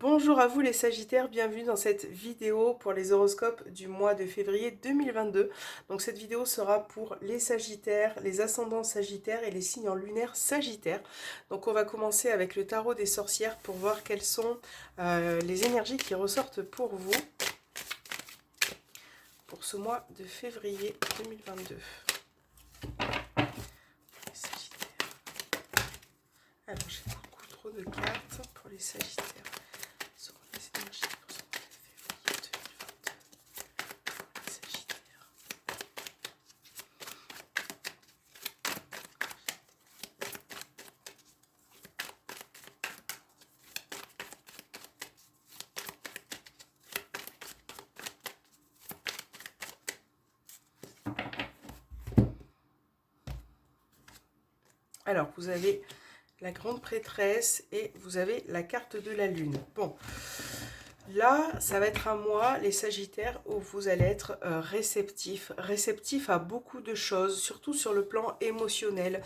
Bonjour à vous les Sagittaires, bienvenue dans cette vidéo pour les horoscopes du mois de février 2022. Donc cette vidéo sera pour les Sagittaires, les ascendants Sagittaires et les signes en lunaire Sagittaire. Donc on va commencer avec le tarot des sorcières pour voir quelles sont les énergies qui ressortent pour vous pour ce mois de février 2022. Les Sagittaires. Alors j'ai beaucoup trop de cartes pour les Sagittaires. Les énergies pour ce mois de février 2022 pour les Sagittaires. Alors, vous avez la grande prêtresse et vous avez la carte de la lune. Bon, là, ça va être un mois, les Sagittaires, où vous allez être réceptif à beaucoup de choses, surtout sur le plan émotionnel,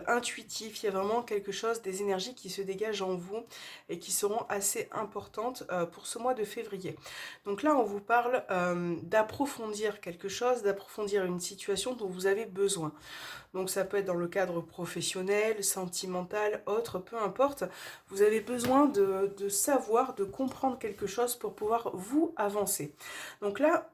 intuitif. Il y a vraiment quelque chose, des énergies qui se dégagent en vous et qui seront assez importantes pour ce mois de février. Donc là, on vous parle d'approfondir quelque chose, d'approfondir une situation dont vous avez besoin. Donc ça peut être dans le cadre professionnel, sentimental, autre, peu importe. Vous avez besoin de savoir, de comprendre quelque chose pour pouvoir vous avancer. Donc là,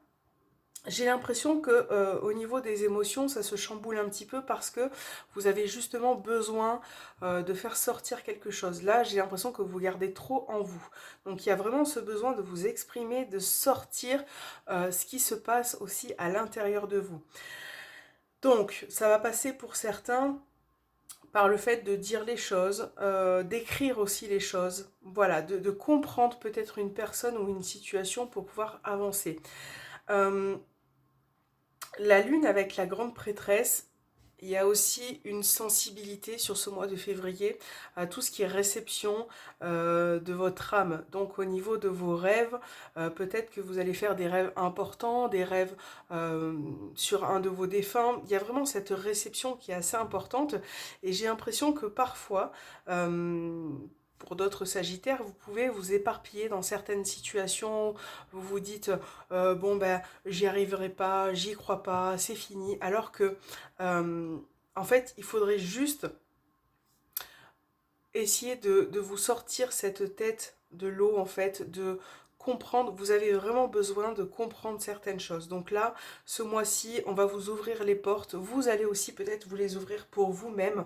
j'ai l'impression que au niveau des émotions, ça se chamboule un petit peu parce que vous avez justement besoin de faire sortir quelque chose. Là, j'ai l'impression que vous gardez trop en vous. Donc il y a vraiment ce besoin de vous exprimer, de sortir ce qui se passe aussi à l'intérieur de vous. Donc, ça va passer pour certains par le fait de dire les choses, d'écrire aussi les choses, voilà, de comprendre peut-être une personne ou une situation pour pouvoir avancer. La lune avec la grande prêtresse, il y a aussi une sensibilité sur ce mois de février à tout ce qui est réception de votre âme. Donc au niveau de vos rêves, peut-être que vous allez faire des rêves importants, des rêves sur un de vos défunts. Il y a vraiment cette réception qui est assez importante et j'ai l'impression que parfois, pour d'autres Sagittaires, vous pouvez vous éparpiller dans certaines situations. Vous vous dites, bon ben, j'y arriverai pas, j'y crois pas, c'est fini. Alors que, en fait, il faudrait juste essayer de vous sortir cette tête de l'eau, en fait, de comprendre. Vous avez vraiment besoin de comprendre certaines choses. Donc là, ce mois-ci, on va vous ouvrir les portes. Vous allez aussi peut-être vous les ouvrir pour vous-même.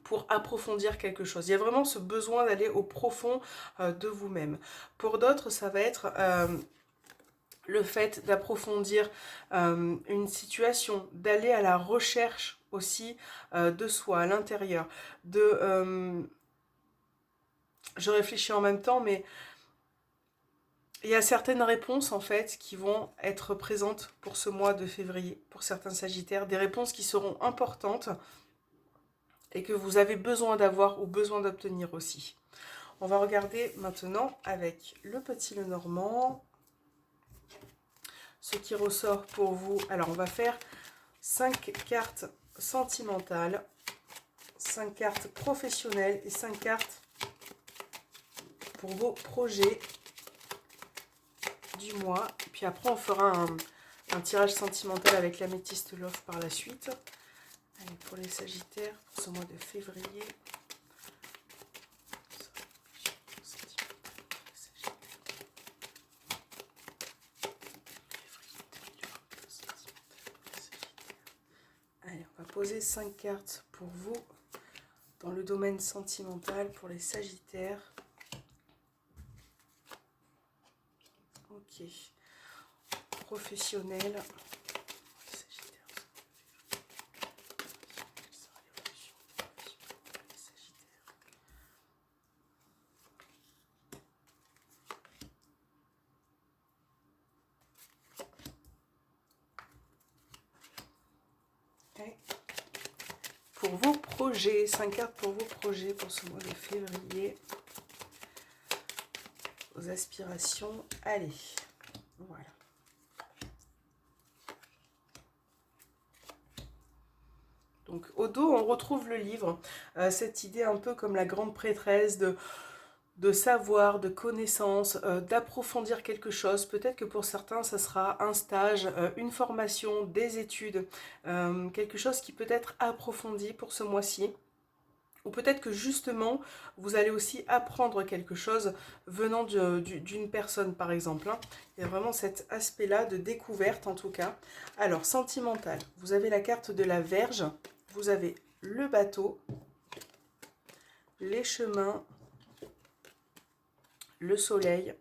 Pour approfondir quelque chose. Il y a vraiment ce besoin d'aller au profond de vous-même. Pour d'autres, ça va être le fait d'approfondir une situation, d'aller à la recherche aussi de soi, à l'intérieur. Je réfléchis en même temps, mais il y a certaines réponses en fait qui vont être présentes pour ce mois de février, pour certains Sagittaires, des réponses qui seront importantes et que vous avez besoin d'avoir ou besoin d'obtenir aussi. On va regarder maintenant avec le petit Lenormand ce qui ressort pour vous. Alors on va faire 5 cartes sentimentales, 5 cartes professionnelles et 5 cartes pour vos projets du mois. Et puis après on fera un tirage sentimental avec l'améthyste love par la suite. Allez, pour les Sagittaires, pour ce mois de février. Allez, on va poser 5 cartes pour vous dans le domaine sentimental pour les Sagittaires. Ok. Professionnel. Pour vos projets, 5 cartes pour vos projets pour ce mois de février. Vos aspirations, allez, voilà. Donc au dos, on retrouve le livre, cette idée un peu comme la grande prêtresse de de savoir, de connaissances, d'approfondir quelque chose. Peut-être que pour certains, ça sera un stage, une formation, des études, quelque chose qui peut être approfondi pour ce mois-ci. Ou peut-être que justement, vous allez aussi apprendre quelque chose venant d'une personne, par exemple, hein. Il y a vraiment cet aspect-là de découverte, en tout cas. Alors, sentimental, vous avez la carte de la Vierge, vous avez le bateau, les chemins, le soleil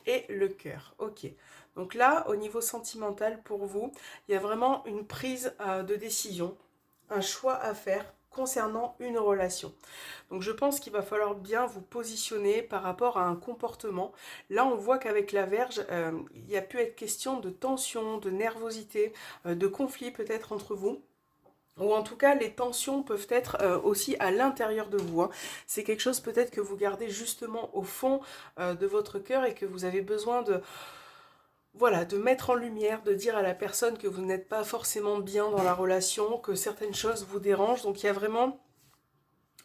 et le cœur. Ok. Donc là, au niveau sentimental, pour vous, il y a vraiment une prise de décision, un choix à faire concernant une relation. Donc je pense qu'il va falloir bien vous positionner par rapport à un comportement. Là, on voit qu'avec la Vierge, il y a pu être question de tension, de nervosité, de conflit peut-être entre vous. Ou en tout cas, les tensions peuvent être aussi à l'intérieur de vous, hein. C'est quelque chose peut-être que vous gardez justement au fond de votre cœur et que vous avez besoin de, voilà, de mettre en lumière, de dire à la personne que vous n'êtes pas forcément bien dans la relation, que certaines choses vous dérangent. Donc il y a vraiment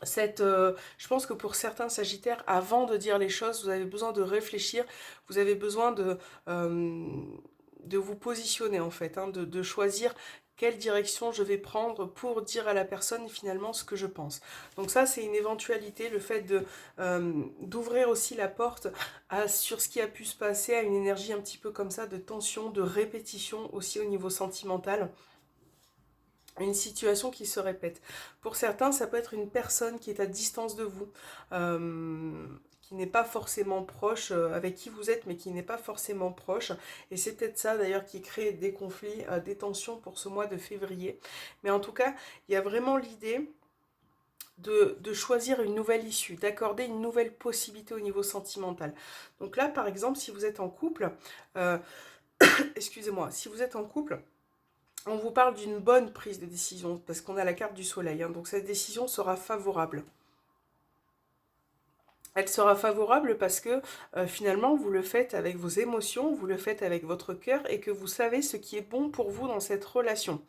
je pense que pour certains Sagittaires, avant de dire les choses, vous avez besoin de réfléchir, vous avez besoin de vous positionner en fait, hein, de choisir quelle direction je vais prendre pour dire à la personne finalement ce que je pense. Donc ça, c'est une éventualité, le fait d'ouvrir aussi la porte sur ce qui a pu se passer, à une énergie un petit peu comme ça, de tension, de répétition aussi au niveau sentimental. Une situation qui se répète. Pour certains, ça peut être une personne qui est à distance de vous, qui n'est pas forcément proche, avec qui vous êtes, mais qui n'est pas forcément proche. Et c'est peut-être ça d'ailleurs qui crée des conflits, des tensions pour ce mois de février. Mais en tout cas, il y a vraiment l'idée de choisir une nouvelle issue, d'accorder une nouvelle possibilité au niveau sentimental. Donc là, par exemple, si vous êtes en couple, excusez-moi, si vous êtes en couple, on vous parle d'une bonne prise de décision, parce qu'on a la carte du soleil, hein, donc cette décision sera favorable. Elle sera favorable parce que finalement, vous le faites avec vos émotions, vous le faites avec votre cœur et que vous savez ce qui est bon pour vous dans cette relation.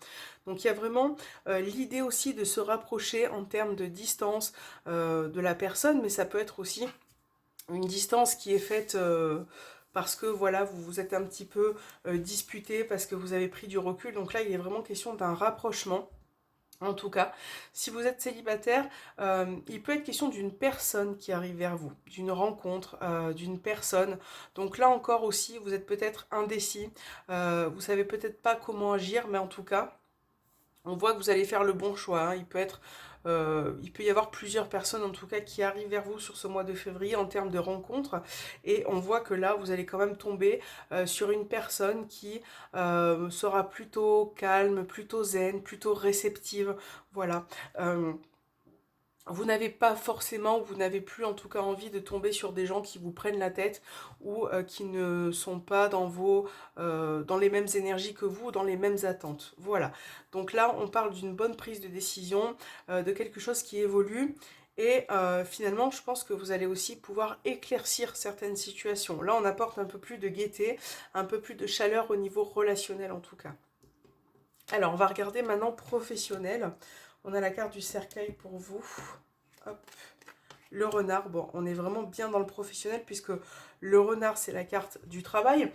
Donc il y a vraiment l'idée aussi de se rapprocher en termes de distance de la personne, mais ça peut être aussi une distance qui est faite parce que voilà, vous vous êtes un petit peu disputé, parce que vous avez pris du recul. Donc là, il est vraiment question d'un rapprochement. En tout cas, si vous êtes célibataire, il peut être question d'une personne qui arrive vers vous, d'une rencontre, d'une personne. Donc là encore aussi, vous êtes peut-être indécis, vous savez peut-être pas comment agir, mais en tout cas, on voit que vous allez faire le bon choix, hein. Il peut y avoir plusieurs personnes en tout cas qui arrivent vers vous sur ce mois de février en termes de rencontres. Et on voit que là, vous allez quand même tomber sur une personne qui sera plutôt calme, plutôt zen, plutôt réceptive. Voilà. Vous n'avez pas forcément, vous n'avez plus en tout cas envie de tomber sur des gens qui vous prennent la tête ou qui ne sont pas dans les mêmes énergies que vous, dans les mêmes attentes. Voilà. Donc là, on parle d'une bonne prise de décision, de quelque chose qui évolue. Et finalement, je pense que vous allez aussi pouvoir éclaircir certaines situations. Là, on apporte un peu plus de gaieté, un peu plus de chaleur au niveau relationnel en tout cas. Alors, on va regarder maintenant professionnel. On a la carte du cercueil pour vous. Hop. Le renard, bon, on est vraiment bien dans le professionnel puisque le renard, c'est la carte du travail.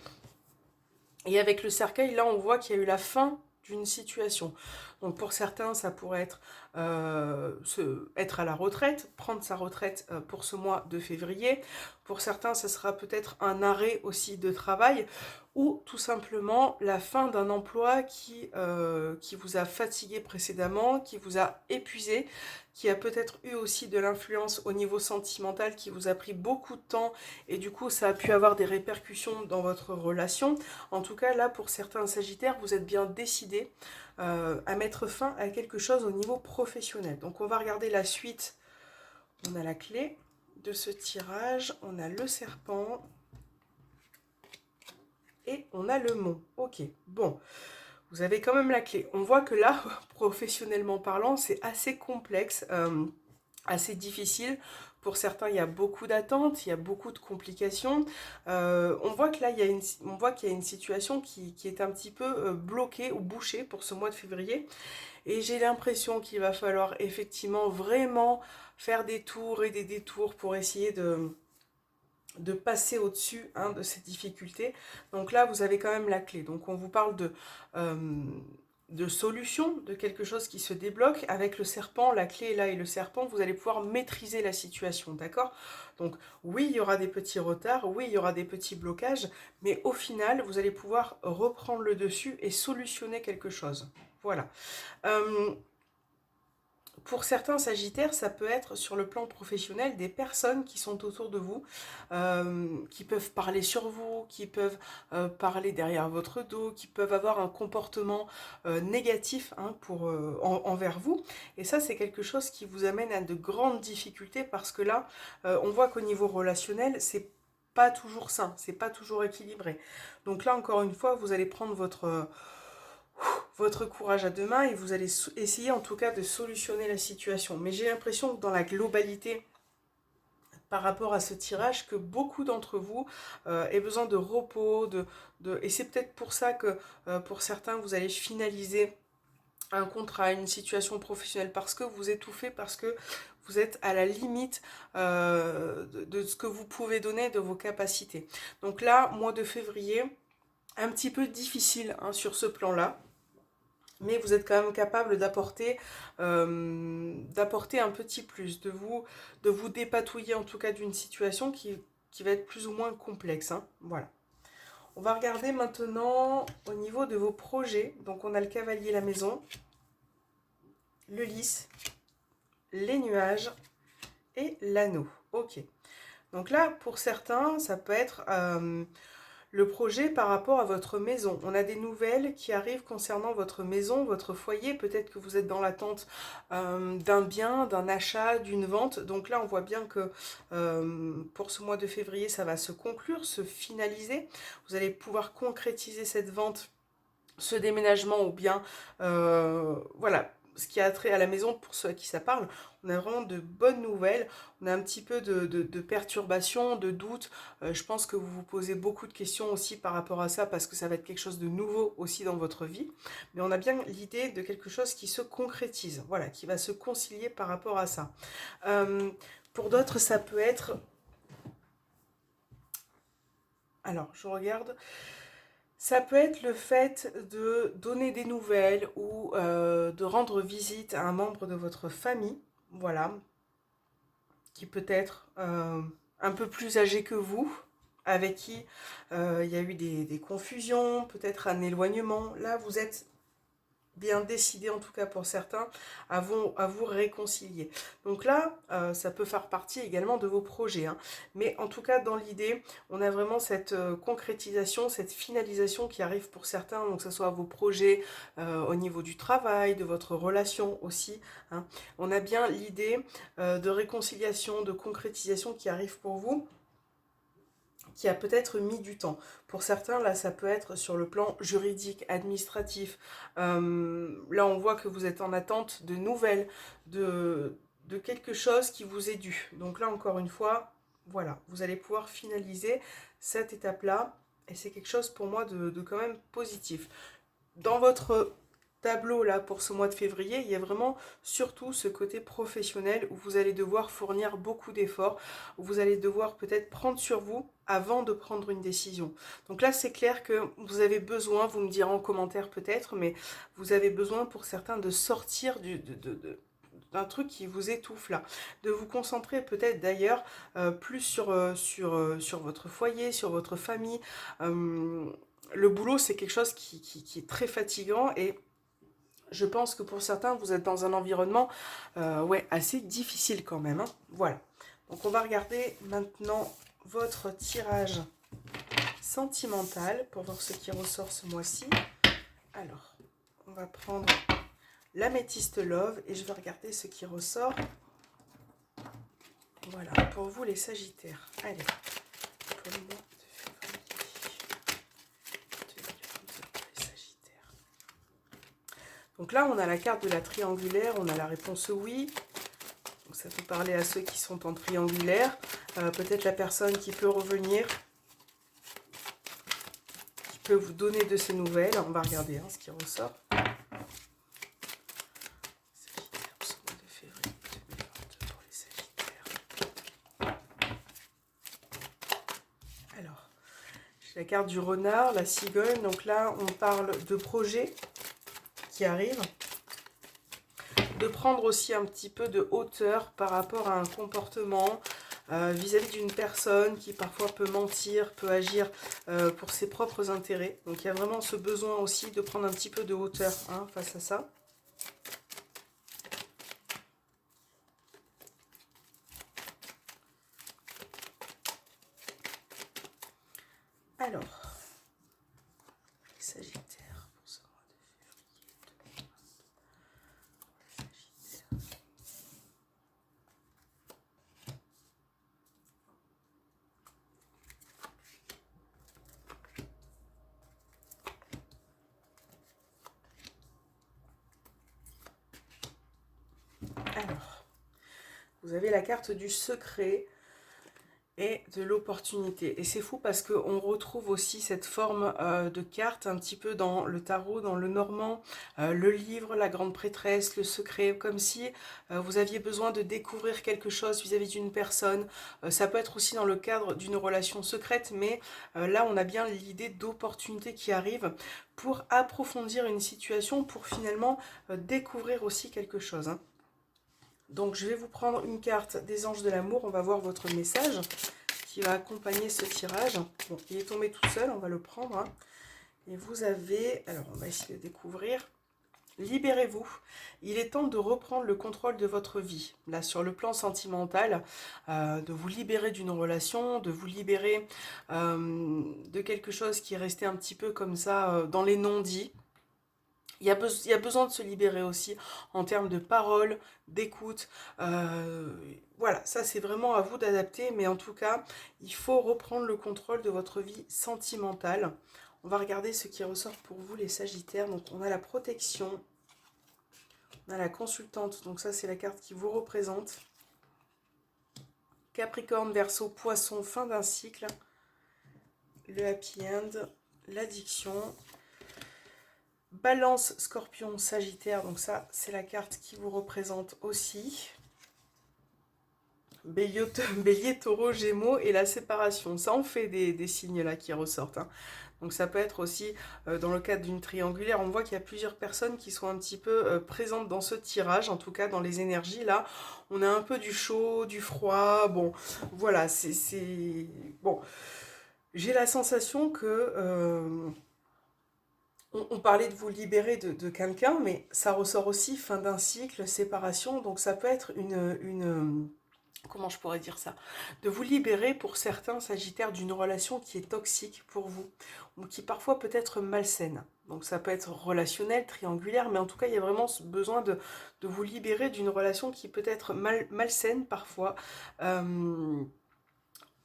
Et avec le cercueil, là, on voit qu'il y a eu la fin d'une situation. Donc pour certains, ça pourrait être être à la retraite, prendre sa retraite pour ce mois de février. Pour certains, ça sera peut-être un arrêt aussi de travail ou tout simplement la fin d'un emploi qui vous a fatigué précédemment, qui vous a épuisé, qui a peut-être eu aussi de l'influence au niveau sentimental, qui vous a pris beaucoup de temps et du coup ça a pu avoir des répercussions dans votre relation. En tout cas là, pour certains Sagittaires, vous êtes bien décidés à mettre fin à quelque chose au niveau professionnel. Donc on va regarder la suite. On a la clé de ce tirage, on a le serpent et on a le mont. Ok, bon, vous avez quand même la clé. On voit que là, professionnellement parlant, c'est assez complexe, assez difficile. Pour certains, il y a beaucoup d'attentes, il y a beaucoup de complications. On voit que là, on voit qu'il y a une situation qui est un petit peu bloquée ou bouchée pour ce mois de février. Et j'ai l'impression qu'il va falloir effectivement vraiment faire des tours et des détours pour essayer de passer au-dessus hein, de ces difficultés. Donc là, vous avez quand même la clé. Donc on vous parle de solution, de quelque chose qui se débloque. Avec le serpent, la clé est là et le serpent, vous allez pouvoir maîtriser la situation, d'accord? Donc oui, il y aura des petits retards, oui, il y aura des petits blocages, mais au final, vous allez pouvoir reprendre le dessus et solutionner quelque chose. Voilà. Pour certains Sagittaires, ça peut être sur le plan professionnel des personnes qui sont autour de vous, qui peuvent parler sur vous, qui peuvent parler derrière votre dos, qui peuvent avoir un comportement négatif hein, envers vous. Et ça, c'est quelque chose qui vous amène à de grandes difficultés parce que là, on voit qu'au niveau relationnel, c'est pas toujours sain, c'est pas toujours équilibré. Donc là, encore une fois, vous allez prendre votre courage à deux mains et vous allez essayer en tout cas de solutionner la situation. Mais j'ai l'impression que dans la globalité, par rapport à ce tirage, que beaucoup d'entre vous aient besoin de repos, et c'est peut-être pour ça que pour certains, vous allez finaliser un contrat, une situation professionnelle, parce que vous étouffez, parce que vous êtes à la limite de ce que vous pouvez donner, de vos capacités. Donc là, mois de février, un petit peu difficile hein, sur ce plan-là. Mais vous êtes quand même capable d'apporter un petit plus, de vous dépatouiller en tout cas d'une situation qui va être plus ou moins complexe. Hein. Voilà. On va regarder maintenant au niveau de vos projets. Donc on a le cavalier, la maison, le lys, les nuages et l'anneau. Ok. Donc là, pour certains, ça peut être le projet par rapport à votre maison. On a des nouvelles qui arrivent concernant votre maison, votre foyer. Peut-être que vous êtes dans l'attente d'un bien, d'un achat, d'une vente. Donc là, on voit bien que pour ce mois de février, ça va se conclure, se finaliser. Vous allez pouvoir concrétiser cette vente, ce déménagement ou bien, voilà, ce qui a trait à la maison pour ceux à qui ça parle. On a vraiment de bonnes nouvelles, on a un petit peu de perturbation, de doute. Je pense que vous vous posez beaucoup de questions aussi par rapport à ça parce que ça va être quelque chose de nouveau aussi dans votre vie. Mais on a bien l'idée de quelque chose qui se concrétise, voilà, qui va se concilier par rapport à ça. Pour d'autres, ça peut être... Alors, je regarde... Ça peut être le fait de donner des nouvelles ou de rendre visite à un membre de votre famille, voilà, qui peut être un peu plus âgé que vous, avec qui il y a eu des confusions, peut-être un éloignement. Là, vous êtes bien décidé, en tout cas pour certains, à vous réconcilier. Donc là, ça peut faire partie également de vos projets. Hein. Mais en tout cas, dans l'idée, on a vraiment cette concrétisation, cette finalisation qui arrive pour certains, donc que ce soit vos projets au niveau du travail, de votre relation aussi. Hein. On a bien l'idée de réconciliation, de concrétisation qui arrive pour vous, qui a peut-être mis du temps. Pour certains, là, ça peut être sur le plan juridique, administratif. Là, on voit que vous êtes en attente de nouvelles, de quelque chose qui vous est dû. Donc là, encore une fois, voilà, vous allez pouvoir finaliser cette étape-là. Et c'est quelque chose pour moi de quand même positif. Dans votre tableau là pour ce mois de février, il y a vraiment surtout ce côté professionnel où vous allez devoir fournir beaucoup d'efforts, où vous allez devoir peut-être prendre sur vous avant de prendre une décision. Donc là, c'est clair que vous avez besoin, vous me direz en commentaire peut-être, mais vous avez besoin pour certains de sortir d'un truc qui vous étouffe là, de vous concentrer peut-être d'ailleurs plus sur votre foyer, sur votre famille. Le boulot, c'est quelque chose qui est très fatigant et je pense que pour certains, vous êtes dans un environnement ouais, assez difficile quand même. Hein. Voilà. Donc, on va regarder maintenant votre tirage sentimental pour voir ce qui ressort ce mois-ci. Alors, on va prendre l'améthyste love et je vais regarder ce qui ressort. Voilà, pour vous les Sagittaires. Allez, pour le mois de février 2022 pour les Sagittaires. Donc là, on a la carte de la triangulaire, on a la réponse oui. Donc ça peut parler à ceux qui sont en triangulaire. Peut-être la personne qui peut revenir, qui peut vous donner de ses nouvelles. On va regarder hein, ce qui ressort. Sagittaire, ce mois de février 2022 pour les Sagittaires. J'ai la carte du renard, la cigogne. Donc là, on parle de projets qui arrivent. De prendre aussi un petit peu de hauteur par rapport à un comportement vis-à-vis d'une personne qui parfois peut mentir, peut agir pour ses propres intérêts. Donc il y a vraiment ce besoin aussi de prendre un petit peu de hauteur hein, face à ça. Alors, les Sagittaires pour ce mois de février 2023. Alors, vous avez la carte du secret et de l'opportunité. Et c'est fou parce qu'on retrouve aussi cette forme de carte un petit peu dans le tarot, dans le normand, le livre, la grande prêtresse, le secret, comme si vous aviez besoin de découvrir quelque chose vis-à-vis d'une personne. Ça peut être aussi dans le cadre d'une relation secrète, mais là on a bien l'idée d'opportunité qui arrive pour approfondir une situation, pour finalement découvrir aussi quelque chose. Hein. Donc je vais vous prendre une carte des anges de l'amour, on va voir votre message qui va accompagner ce tirage. Bon, il est tombé tout seul, on va le prendre. Hein. Et vous avez, alors on va essayer de découvrir, libérez-vous. Il est temps de reprendre le contrôle de votre vie. Là, sur le plan sentimental, de vous libérer d'une relation, de vous libérer de quelque chose qui est resté un petit peu comme ça dans les non-dits. Il y a besoin de se libérer aussi en termes de paroles, d'écoute. Voilà, ça c'est vraiment à vous d'adapter, mais en tout cas, il faut reprendre le contrôle de votre vie sentimentale. On va regarder ce qui ressort pour vous les Sagittaires. Donc on a la protection, on a la consultante, donc ça c'est la carte qui vous représente. Capricorne, Verseau, Poisson, fin d'un cycle. Le happy end, l'addiction. Balance, Scorpion, Sagittaire, donc ça c'est la carte qui vous représente aussi. Bélier, Taureau, Gémeaux et la séparation. Ça en fait des signes là qui ressortent. Hein. Donc ça peut être aussi dans le cadre d'une triangulaire. On voit qu'il y a plusieurs personnes qui sont un petit peu présentes dans ce tirage. En tout cas dans les énergies là. On a un peu du chaud, du froid. Bon voilà, c'est... Bon, j'ai la sensation que... On parlait de vous libérer de quelqu'un, mais ça ressort aussi fin d'un cycle, séparation, donc ça peut être comment je pourrais dire ça? De vous libérer pour certains Sagittaires d'une relation qui est toxique pour vous, ou qui parfois peut être malsaine. Donc ça peut être relationnel, triangulaire, mais en tout cas il y a vraiment besoin de vous libérer d'une relation qui peut être malsaine parfois.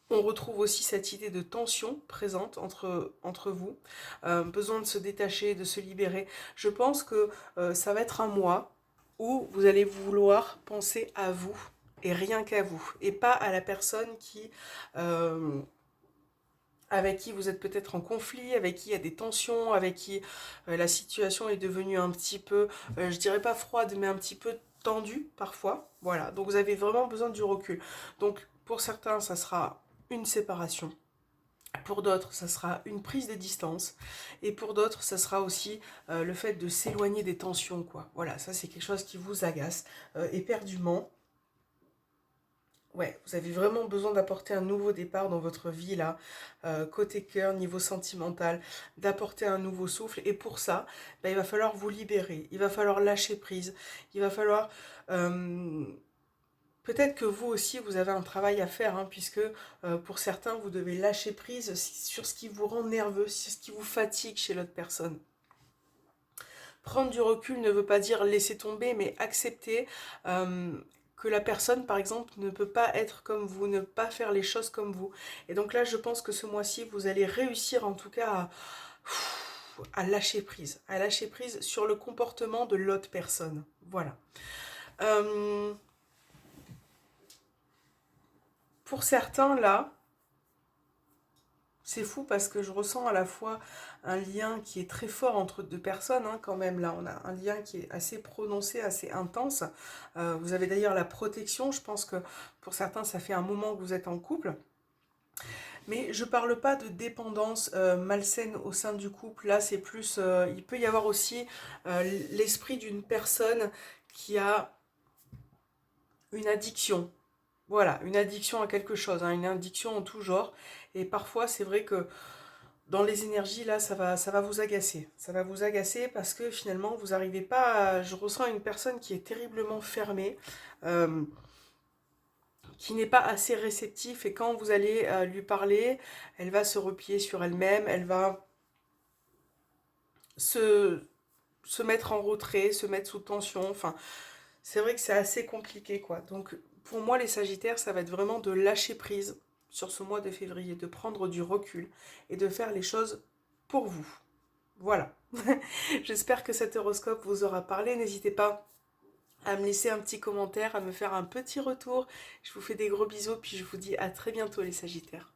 On retrouve aussi cette idée de tension présente entre vous, besoin de se détacher, de se libérer. Je pense que ça va être un mois où vous allez vouloir penser à vous et rien qu'à vous, et pas à la personne avec qui vous êtes peut-être en conflit, avec qui il y a des tensions, avec qui la situation est devenue un petit peu, je dirais pas froide, mais un petit peu tendue parfois. Voilà, donc vous avez vraiment besoin du recul. Donc pour certains, ça sera une séparation. Pour d'autres, ça sera une prise de distance. Et pour d'autres, ça sera aussi le fait de s'éloigner des tensions, quoi. Voilà, ça c'est quelque chose qui vous agace éperdument. Ouais, vous avez vraiment besoin d'apporter un nouveau départ dans votre vie, là, côté cœur, niveau sentimental, d'apporter un nouveau souffle. Et pour ça, ben, il va falloir vous libérer, il va falloir lâcher prise, il va falloir... peut-être que vous aussi, vous avez un travail à faire, hein, puisque pour certains, vous devez lâcher prise sur ce qui vous rend nerveux, sur ce qui vous fatigue chez l'autre personne. Prendre du recul ne veut pas dire laisser tomber, mais accepter que la personne, par exemple, ne peut pas être comme vous, ne pas faire les choses comme vous. Et donc là, je pense que ce mois-ci, vous allez réussir en tout cas à lâcher prise sur le comportement de l'autre personne. Voilà. Pour certains, là, c'est fou parce que je ressens à la fois un lien qui est très fort entre deux personnes, hein, quand même. Là, on a un lien qui est assez prononcé, assez intense. Vous avez d'ailleurs la protection. Je pense que pour certains, ça fait un moment que vous êtes en couple. Mais je parle pas de dépendance malsaine au sein du couple. Là, c'est plus... il peut y avoir aussi l'esprit d'une personne qui a une addiction. Voilà, une addiction à quelque chose, hein, une addiction en tout genre. Et parfois, c'est vrai que dans les énergies, là, ça va vous agacer. Ça va vous agacer parce que finalement, vous n'arrivez pas à... Je ressens une personne qui est terriblement fermée, euh, qui n'est pas assez réceptif. Et quand vous allez lui parler, elle va se replier sur elle-même, elle va se, se mettre en retrait, se mettre sous tension. Enfin, c'est vrai que c'est assez compliqué, quoi. Donc, pour moi, les Sagittaires, ça va être vraiment de lâcher prise sur ce mois de février, de prendre du recul et de faire les choses pour vous. Voilà. J'espère que cet horoscope vous aura parlé. N'hésitez pas à me laisser un petit commentaire, à me faire un petit retour. Je vous fais des gros bisous, puis je vous dis à très bientôt les Sagittaires.